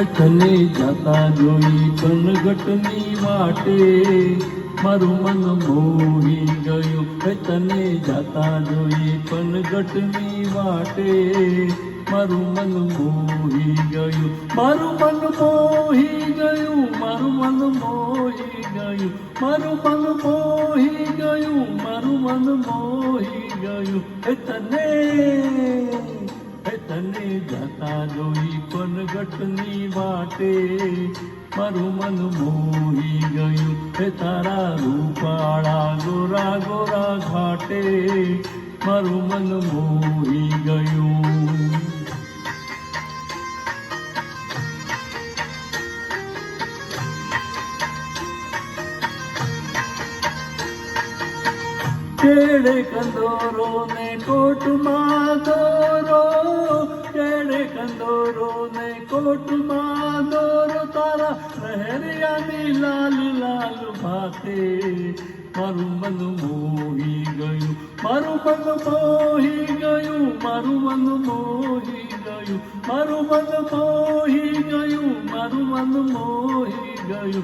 તને જાતા જોઈ કનગટની વાટે મારું મન મોહી ગયું. તને જાતા જોઈ કનગટની વાટે મારું મન મોહી ગયું. મારું મન મોહી ગયું. મારું મન મોહી ગયું. મારું મન મોહી ગયું. મારું મન મોહી ગયું. તને જાતા જોઈ કનગટની વાટે મારું મન મોહી ગયું. તારા રૂપાળા ગોરા ગોરા ઘાટે મારું મન મોહી ગયું. કેડે કંદોરો ને કોટમાં દોરો, કેડે કંદોરો ને કોટમાં દોરો, તારા લહેરિયાની લાલ લાલ ભાતે મારું મન મોહી ગયું. મારું મન મોહી ગયું. મારું મન મોહી ગયું. મારું મન મોહી ગયું. મારું મન મોહી ગયું.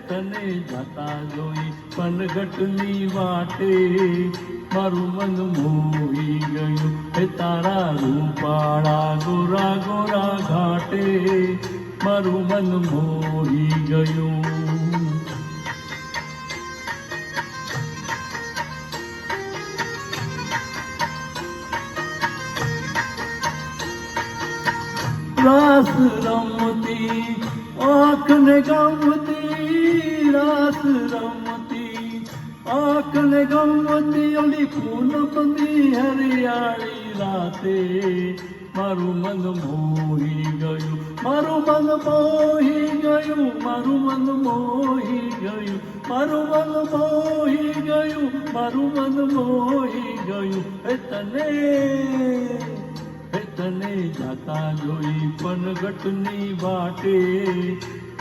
તને જાતા જોઈ કનગટની વાટે મારું મન મોહી ગયું. તારા રૂપાળા ગોરા ગોરા ઘાટે મારું મન મોહી ગયું. રાસ રમતી આંખને ગમતી, રાસ રમતી આંખને ગમતી, ઓલી પૂનમની હરિયાળી રાતે મારું મન મોહી ગયું. મારું મન મોહી ગયું. મારું મન મોહી ગયું. મારું મન મોહી ગયું. મારું મન મોહી ગયું. તને જાતા જોઈ કનગટની વાટે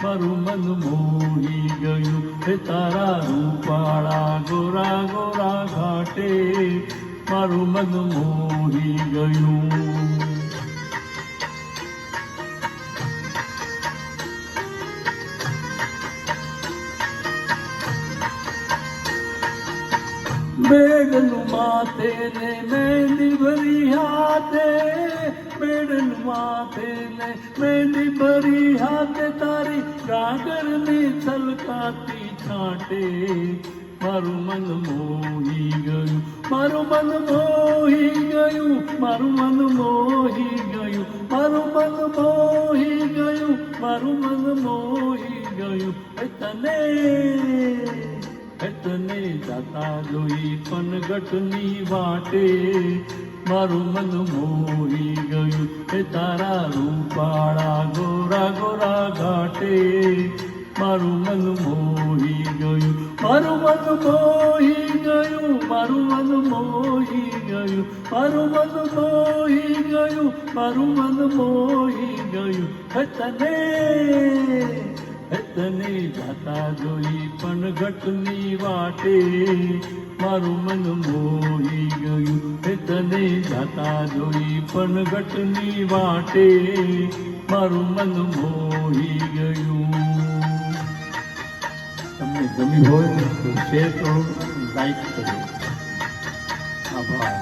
મારું મન મોહી ગયું. તારા રૂપાળા ગોરા ગોરા ઘાટે મારું મન મોહી ગયું. બેડનું માથે ને મહેંદી ભરી હાથે, બેડનું માથે ને મહેંદી ભરી હાથે, તારી ગાગરની છલકાતી છાંટે મારું મન મોહી ગયું. મારું મન મોહી ગયું. મારું મન મોહી ગયું. મારું મન મોહી ગયું. મારું મન મોહી ગયું. તને જાતા જોઈ કનગટની વાટે મારું મન મોહી ગયું. તારા રૂપાળા ગોરા ગોરા ઘાટે મારું મન મોહી ગયું. મારું મન મોહી ગયું. મારું મન મોહી ગયું. મારું મન મોહી ગયું. મારું મન મોહી ગયું. તને જાતા જોઈ કનગટની વાટે મારું મન મોહી ગયું. તને જાતા જોઈ કનગટની વાટે મારું મન મોહી ગયું. તમને ગમ્યું હોય તો શેર કરો, લાઈક કરો. આભાર.